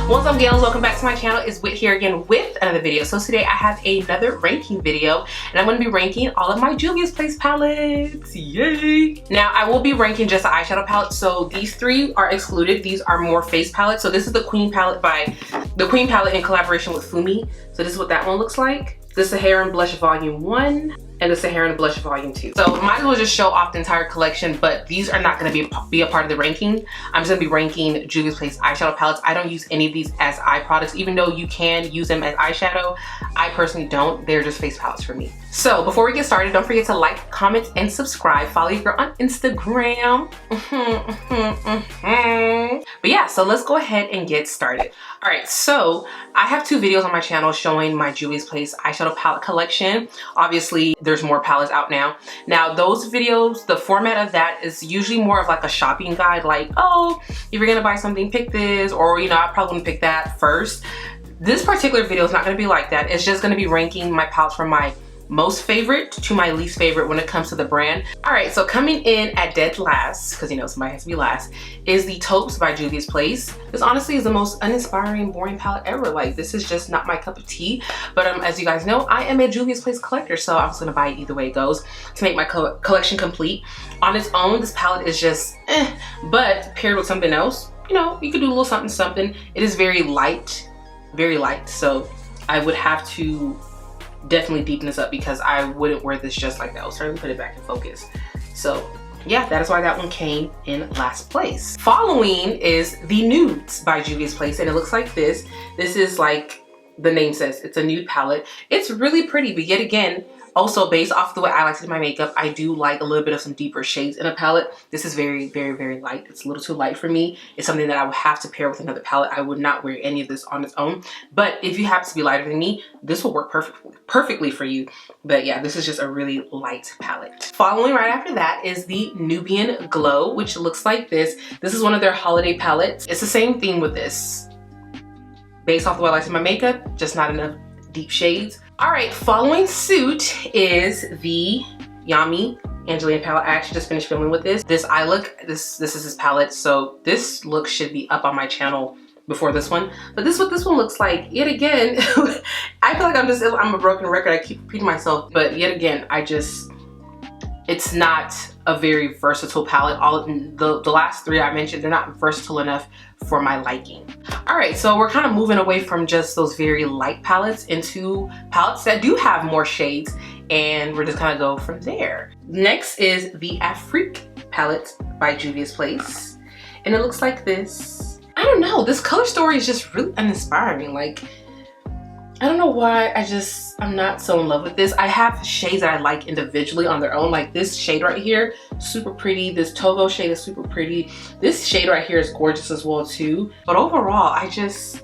What's up, gals? Welcome back to my channel. It's Whit here again with another video. So today I have another ranking video, and I'm going to be ranking all of my Juvia's Place palettes. Yay! Now I will be ranking just the eyeshadow palette, so these three are excluded. These are more face palettes. So this is the Queen palette in collaboration with Fumi. So this is what that one looks like. The Sahara and Blush Volume 1 and the Sahara and Blush Volume 2. So might as well just show off the entire collection, but these are not going to be a part of the ranking. I'm just going to be ranking Juvia's Place eyeshadow palettes. I don't use any of these as eye products, even though you can use them as eyeshadow. I personally don't. They're just face palettes for me. So before we get started, don't forget to like, comment, and subscribe. Follow if you're on Instagram. But yeah, so let's go ahead and get started. All right, so I have two videos on my channel showing my Juvia's Place eyeshadow palette collection. Obviously, there's more palettes out now. Now, those videos, the format of that is usually more of like a shopping guide, like, oh, if you're gonna buy something, pick this, or, you know, I probably wouldn't pick that first. This particular video is not gonna be like that. It's just gonna be ranking my palettes from my most favorite to my least favorite when it comes to the brand. All right, so coming in at dead last, because you know somebody has to be last, is the Taupes by Juvia's Place. This honestly is the most uninspiring, boring palette ever. Like, this is just not my cup of tea. But as you guys know, I am a Juvia's Place collector, so I'm just gonna buy it either way it goes to make my collection complete. On its own, this palette is just but paired with something else, you know, you could do a little something something. It is very light, so I would have to definitely deepen this up because I wouldn't wear this just like that. I'll start to put it back in focus. So yeah, that is why that one came in last place. Following is the Nudes by Juvia's Place, and it looks like this. This is like the name says, it's a nude palette. It's really pretty, but yet again, also based off the way I like to do my makeup, I do like a little bit of some deeper shades in a palette. This is very, very light. It's a little too light for me. It's something that I would have to pair with another palette. I would not wear any of this on its own. But if you happen to be lighter than me, this will work perfectly for you. But yeah, this is just a really light palette. Following right after that is the Nubian Glow, which looks like this. This is one of their holiday palettes. It's the same theme with this. Based off the way I like to do my makeup, just not enough deep shades. All right, following suit is the Yami Angelina palette. I actually just finished filming with this. This eye look, this is his palette, so this look should be up on my channel before this one. But this is what this one looks like. Yet again, I feel like I'm a broken record. I keep repeating myself, but yet again, it's not a very versatile palette. All the last three I mentioned, they're not versatile enough for my liking. All right, so we're kind of moving away from just those very light palettes into palettes that do have more shades, and we're just gonna go from there. Next is the Afrique palette by Juvia's Place, and it looks like this. I don't know, this color story is just really uninspiring. Like, I don't know why, I'm not so in love with this. I have shades that I like individually on their own, like this shade right here, super pretty. This Togo shade is super pretty. This shade right here is gorgeous as well too. But overall, it's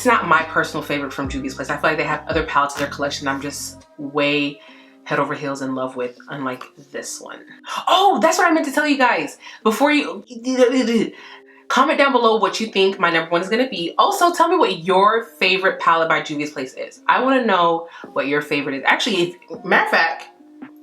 not my personal favorite from Juvia's Place. I feel like they have other palettes in their collection I'm just way head over heels in love with, unlike this one. Oh, that's what I meant to tell you guys. Before you, comment down below what you think my number one is gonna be. Also, tell me what your favorite palette by Juvia's Place is. I wanna know what your favorite is. Actually, matter of fact,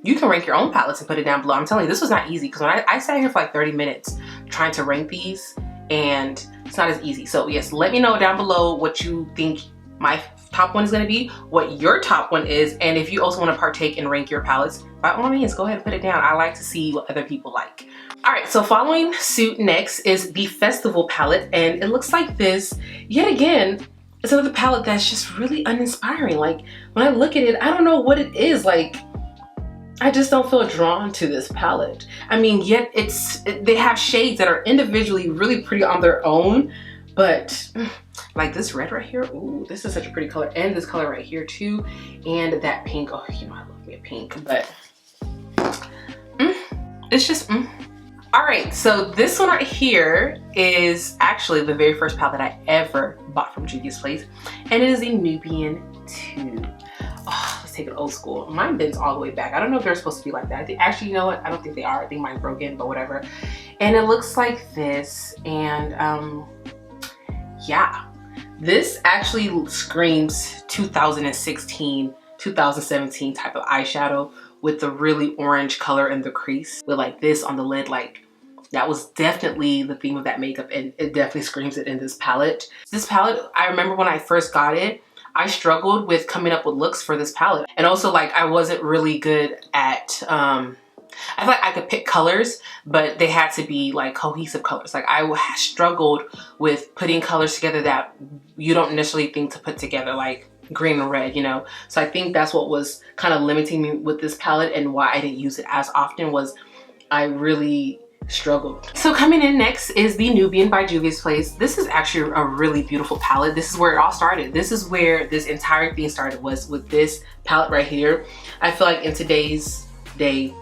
you can rank your own palettes and put it down below. I'm telling you, this was not easy because when I sat here for like 30 minutes trying to rank these, and it's not as easy. So yes, let me know down below what you think my top one is gonna be, what your top one is, and if you also wanna partake and rank your palettes, by all means, go ahead and put it down. I like to see what other people like. All right, so following suit next is the Festival palette, and it looks like this. Yet again, it's another palette that's just really uninspiring. Like, when I look at it, I don't know what it is. Like, I just don't feel drawn to this palette. I mean, yet they have shades that are individually really pretty on their own, but like this red right here, ooh, this is such a pretty color, and this color right here too, and that pink. Oh, you know I love me a pink, but it's just All right, so this one right here is actually the very first palette that I ever bought from Juvia's Place, and it is the Nubian 2. Oh, let's take it old school. Mine bends all the way back. I don't know if they're supposed to be like that. I think, actually, you know what? I don't think they are. I think mine's broken, but whatever. And it looks like this, and yeah. This actually screams 2016, 2017 type of eyeshadow with the really orange color in the crease with like this on the lid. Like, That was definitely the theme of that makeup, and it definitely screams it in this palette. This palette, I remember when I first got it, I struggled with coming up with looks for this palette. And also, like, I wasn't really good at, I feel like I could pick colors, but they had to be like cohesive colors. Like, I struggled with putting colors together that you don't necessarily think to put together, like green and red, you know? So I think that's what was kind of limiting me with this palette, and why I didn't use it as often was I really struggled. So coming in next is the Nubian by Juvia's Place. This is actually a really beautiful palette. This is where it all started. This is where this entire thing started, was with this palette right here. I feel like in today's day,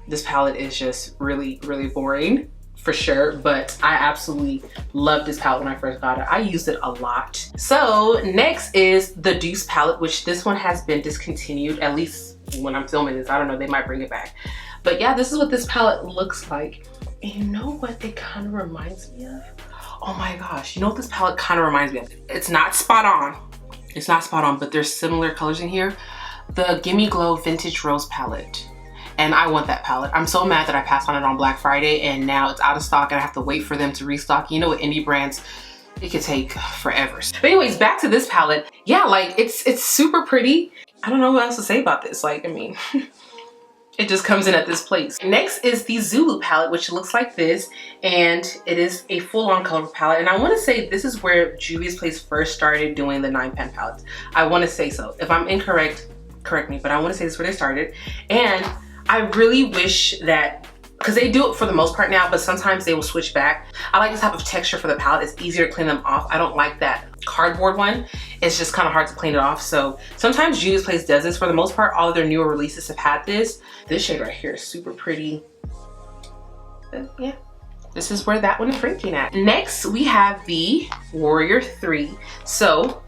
this palette is just really, really boring for sure, but I absolutely loved this palette when I first got it. I used it a lot. So next is the Deuce palette, which this one has been discontinued, at least when I'm filming this. I don't know, they might bring it back. But yeah, this is what this palette looks like. And you know what it kind of reminds me of? Oh my gosh, you know what this palette kind of reminds me of? It's not spot on. It's not spot on, but there's similar colors in here. The Gimme Glow Vintage Rose palette. And I want that palette. I'm so mad that I passed on it on Black Friday and now it's out of stock and I have to wait for them to restock. You know, with indie brands, it could take forever. But anyways, back to this palette. Yeah, like it's super pretty. I don't know what else to say about this. Like, I mean, it just comes in at this place. Next is the Zulu palette, which looks like this, and it is a full-on color palette. And I want to say this is where Juvia's Place first started doing the 9-pan palettes. I want to say so. If I'm incorrect, correct me, but I want to say this is where they started. And I really wish that, because they do it for the most part now, but sometimes they will switch back. I like this type of texture for the palette. It's easier to clean them off. I don't like that cardboard one. It's just kind of hard to clean it off. So sometimes Juvia's Place does this. For the most part, all of their newer releases have had this. This shade right here is super pretty. But yeah, this is where that one is ranking at. Next, we have the Warrior 3. So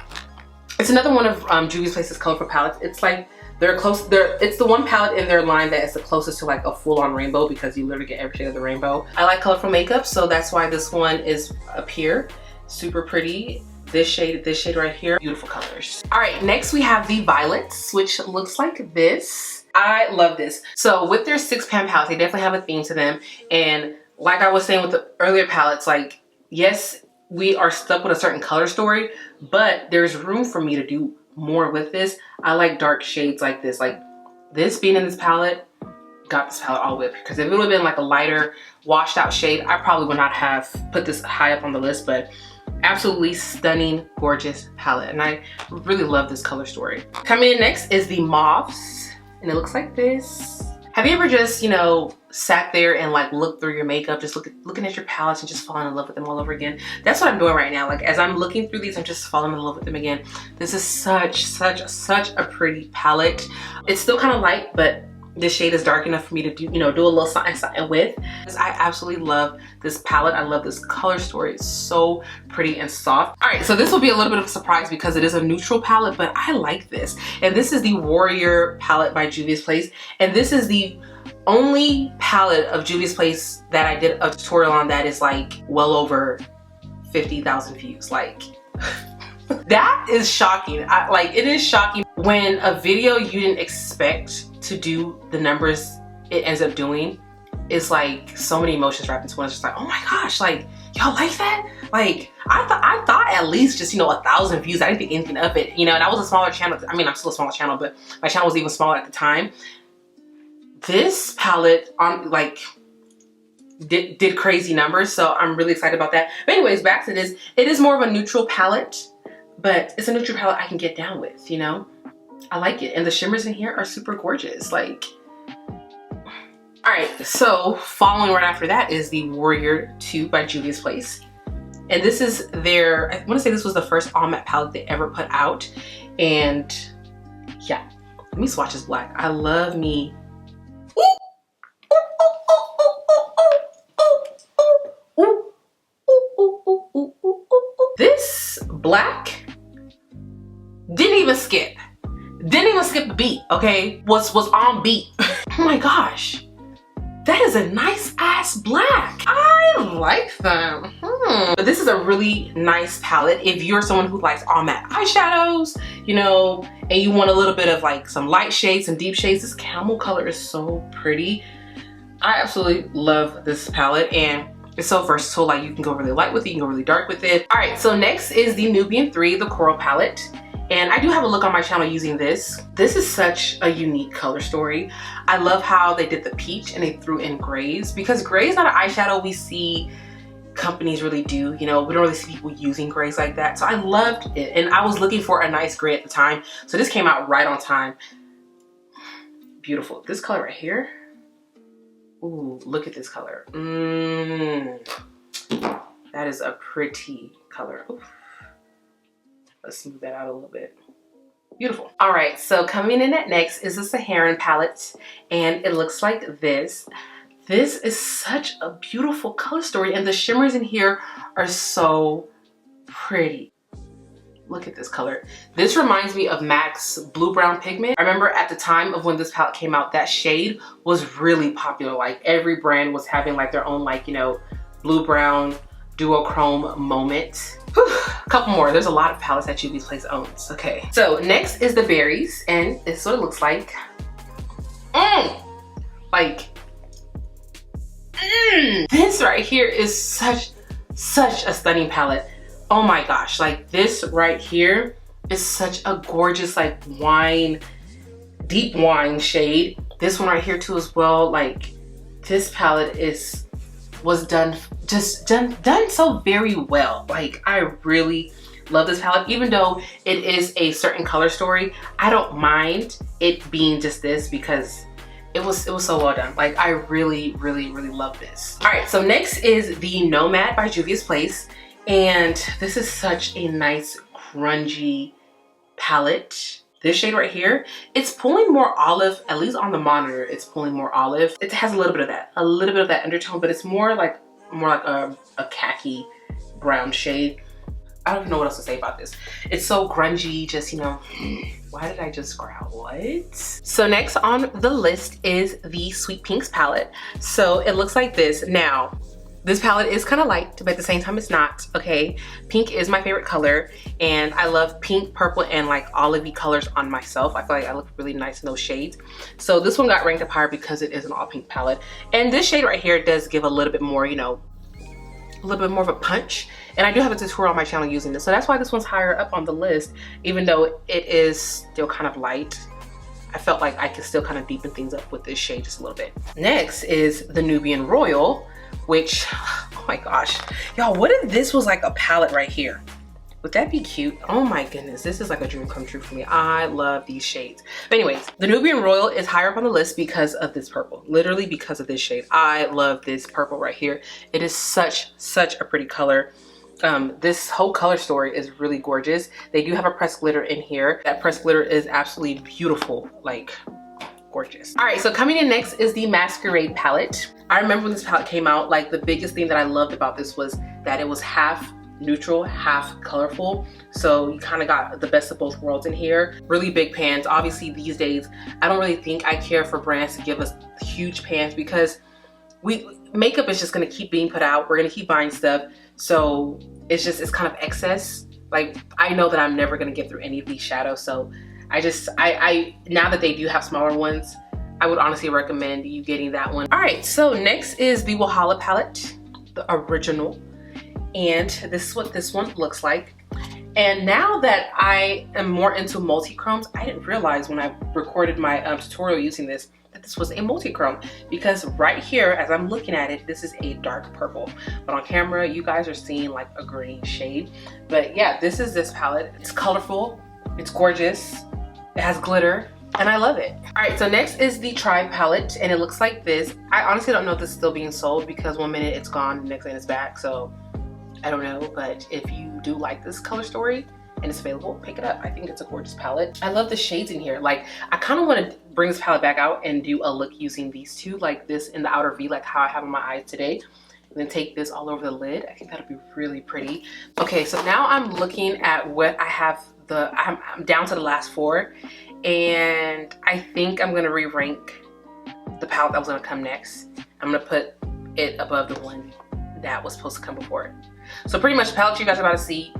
it's another one of Juvia's Place's colorful palettes. It's like, it's the one palette in their line that is the closest to like a full-on rainbow, because you literally get every shade of the rainbow. I like colorful makeup, so that's why this one is up here. Super pretty. This shade right here, beautiful colors. All right, next we have the Violets, which looks like this. I love this. So with their 6-pan palettes, they definitely have a theme to them. And like I was saying with the earlier palettes, like, yes, we are stuck with a certain color story, but there's room for me to do more with this. I like dark shades like this. Like, this being in this palette got this palette all the way up here, because if it would have been like a lighter washed out shade, I probably would not have put this high up on the list. But absolutely stunning, gorgeous palette, and I really love this color story. Coming in next is the Mauves, and it looks like this. Have you ever just, you know, sat there and like looked through your makeup, just looking at your palettes and just falling in love with them all over again? That's what I'm doing right now. Like, as I'm looking through these, I'm just falling in love with them again. This is such a pretty palette. It's still kind of light, but this shade is dark enough for me to do, you know, do a little something with. I absolutely love this palette. I love this color story. It's so pretty and soft. All right, so this will be a little bit of a surprise because it is a neutral palette, but I like this. And this is the Warrior palette by Juvia's Place. And this is the only palette of Juvia's Place that I did a tutorial on that is like well over 50,000 views. Like, that is shocking. It is shocking when a video you didn't expect to do the numbers it ends up doing. It's like so many emotions wrapped into one. It's just like, oh my gosh, like, y'all like that? Like, I thought at least just, you know, 1,000 views. I didn't think anything of it, you know. And I was a smaller channel. I mean, I'm still a smaller channel, but my channel was even smaller at the time. This palette did crazy numbers, so I'm really excited about that. But anyways, back to this. It is more of a neutral palette, but it's a neutral palette I can get down with, you know. I like it, and the shimmers in here are super gorgeous. Like, all right, so following right after that is the Warrior 2 by Juvia's Place. And this is their, I want to say this was the first all matte palette they ever put out. And yeah, let me swatch this black. I love me. This black didn't even skip a beat, okay? Was on beat. Oh my gosh. That is a nice ass black. I like them. But this is a really nice palette if you're someone who likes all matte eyeshadows, you know, and you want a little bit of like some light shades, some deep shades. This camel color is so pretty. I absolutely love this palette, and it's so versatile. Like, you can go really light with it, you can go really dark with it. All right, so next is the Nubian 3, the Coral palette. And I do have a look on my channel using this. This is such a unique color story. I love how they did the peach and they threw in grays, because gray is not an eyeshadow we see companies really do. You know, we don't really see people using grays like that. So I loved it. And I was looking for a nice gray at the time. So this came out right on time. Beautiful. This color right here. Ooh, look at this color. That is a pretty color. Oof. Let's smooth that out a little bit. Beautiful. All right, so coming in at next is the Saharan palette, and it looks like this. This is such a beautiful color story, and the shimmers in here are so pretty. Look at this color. This reminds me of MAC's Blue Brown Pigment. I remember at the time of when this palette came out, that shade was really popular. Like, every brand was having like their own, like, you know, blue brown duochrome moment. Whew. A couple more. There's a lot of palettes that Juvia's Place owns. Okay, so next is the berries, and this is what it looks like. This right here is such a stunning palette. Oh my gosh, like, this right here is such a gorgeous, like, wine, deep wine shade. This one right here too as well. Like, this palette was done so very well. Like, I really love this palette. Even though it is a certain color story, I don't mind it being just this, because it was so well done. Like, I really love this. All right, so next is the Nomad by Juvia's Place, and this is such a nice grungy palette. This shade right here, it's pulling more olive, at least on the monitor, it's pulling more olive. It has a little bit of that undertone, but it's more like a khaki brown shade. I don't even know what else to say about this. It's so grungy, just, you know, why did I just growl? What? So next on the list is the Sweet Pinks palette. So it looks like this. Now, this palette is kind of light, but at the same time it's not, okay? Pink is my favorite color, and I love pink, purple, and like olivey colors on myself. I feel like I look really nice in those shades. So this one got ranked up higher because it is an all pink palette. And this shade right here does give a little bit more, you know, a little bit more of a punch. And I do have a tutorial on my channel using this. So that's why this one's higher up on the list, even though it is still kind of light. I felt like I could still kind of deepen things up with this shade just a little bit. Next is the Nubian Royal, which, oh my gosh, y'all, what if this was like a palette right here? Would that be cute? Oh my goodness, this is like a dream come true for me. I love these shades. But anyways, the Nubian Royal is higher up on the list because of this purple. Literally because of this shade. I love this purple right here. It is such a pretty color. This whole color story is really gorgeous. They do have a pressed glitter in here. That pressed glitter is absolutely beautiful, like gorgeous. All right, so coming in next is the Masquerade palette. I remember when this palette came out, like, the biggest thing that I loved about this was that it was half neutral, half colorful. So you kind of got the best of both worlds in here. Really big pans. Obviously these days, I don't really think I care for brands to give us huge pans, because makeup is just gonna keep being put out. We're gonna keep buying stuff. So it's kind of excess. Like, I know that I'm never gonna get through any of these shadows. So I now that they do have smaller ones, I would honestly recommend you getting that one. All right, so next is the Walhalla palette, the original. And this is what this one looks like. And now that I am more into multi-chromes, I didn't realize when I recorded my tutorial using this that this was a multi-chrome, because right here, as I'm looking at it, this is a dark purple. But on camera, you guys are seeing like a green shade. But yeah, this is this palette. It's colorful, it's gorgeous, it has glitter, and I love it. All right, so next is the Tribe palette, and it looks like this. I honestly don't know if this is still being sold, because one minute it's gone, the next minute it's back, so I don't know. But if you do like this color story and it's available, pick it up. I think it's a gorgeous palette. I love the shades in here. Like, I kind of want to bring this palette back out and do a look using these two, like this in the outer V, like how I have on my eyes today, and then take this all over the lid. I think that'll be really pretty. Okay, so now I'm looking at what I have. I'm down to the last four, and I think I'm gonna re-rank the palette that was gonna come next. I'm gonna put it above the one that was supposed to come before it. So pretty much the palette you guys are about to see,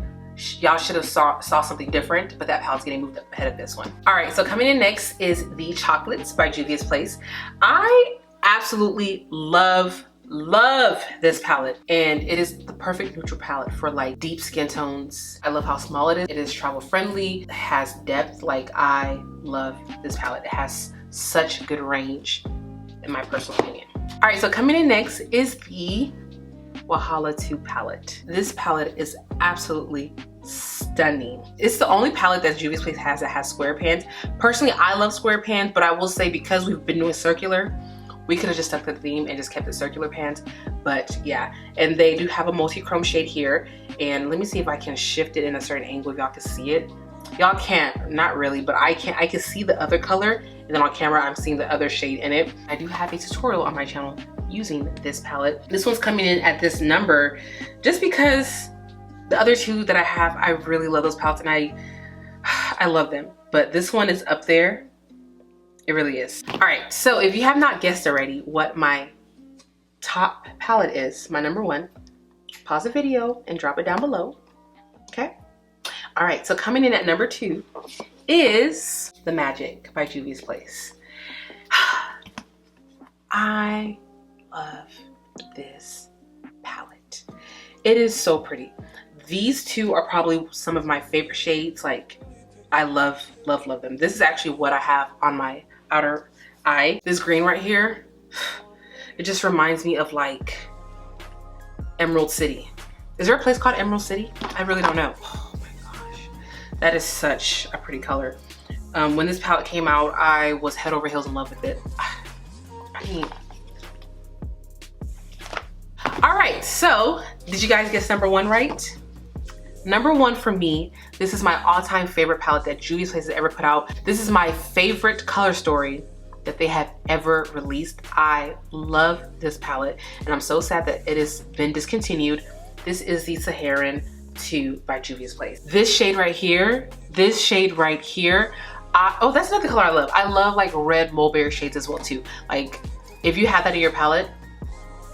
y'all should have saw something different, but that palette's getting moved up ahead of this one. All right, so coming in next is the Chocolates by Juvia's Place. I Absolutely love this palette, and it is the perfect neutral palette for like deep skin tones. I love how small it is. It is travel friendly, it has depth. Like, I love this palette. It has such good range in my personal opinion. All right, so coming in next is the Wahala 2 palette. This palette is absolutely stunning. It's the only palette that Juvia's Place has that has square pans. Personally, I love square pans, but I will say because we've been doing circular, we could have just stuck to the theme and just kept the circular pans. But yeah, and they do have a multi-chrome shade here. And let me see if I can shift it in a certain angle if y'all can see it. Y'all can't, not really, but I can see the other color. And then on camera, I'm seeing the other shade in it. I do have a tutorial on my channel using this palette. This one's coming in at this number just because the other two that I have, I really love those palettes and I love them. But this one is up there. It really is. All right, so if you have not guessed already what my top palette is, my number one, pause the video and drop it down below, okay? All right, so coming in at number 2 is The Magic by Juvia's Place. I love this palette. It is so pretty. These two are probably some of my favorite shades. Like, I love them. This is actually what I have on my outer eye. This green right here, it just reminds me of like Emerald City. Is there a place called Emerald City? I really don't know. Oh my gosh, that is such a pretty color. When this palette came out, I was head over heels in love with it. I mean, all right, so did you guys guess number 1 right? Number 1 for me, this is my all-time favorite palette that Juvia's Place has ever put out. This is my favorite color story that they have ever released. I love this palette, and I'm so sad that it has been discontinued. This is the Saharan 2 by Juvia's Place. This shade right here, oh, that's another color I love. I love like red mulberry shades as well too. Like, if you have that in your palette,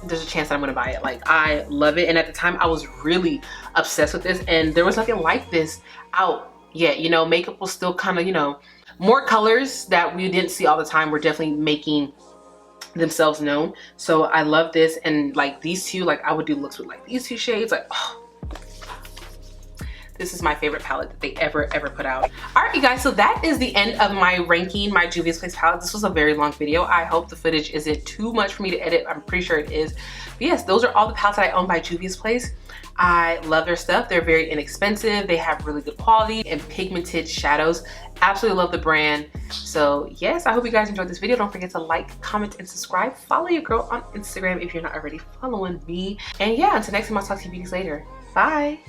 there's a chance that I'm gonna buy it. Like, I love it. And at the time I was really obsessed with this, and there was nothing like this out yet. You know, makeup was still kind of, you know, more colors that we didn't see all the time were definitely making themselves known. So I love this, and like these two, like I would do looks with like these two shades. Like, oh, this is my favorite palette that they ever put out. All right, you guys, so that is the end of my ranking my Juvia's Place palette. This was a very long video. I hope the footage isn't too much for me to edit. I'm pretty sure it is. But yes, those are all the palettes that I own by Juvia's Place. I love their stuff. They're very inexpensive. They have really good quality and pigmented shadows. Absolutely love the brand. So yes, I hope you guys enjoyed this video. Don't forget to like, comment, and subscribe. Follow your girl on Instagram if you're not already following me. And yeah, until next time, I'll talk to you beauties later. Bye.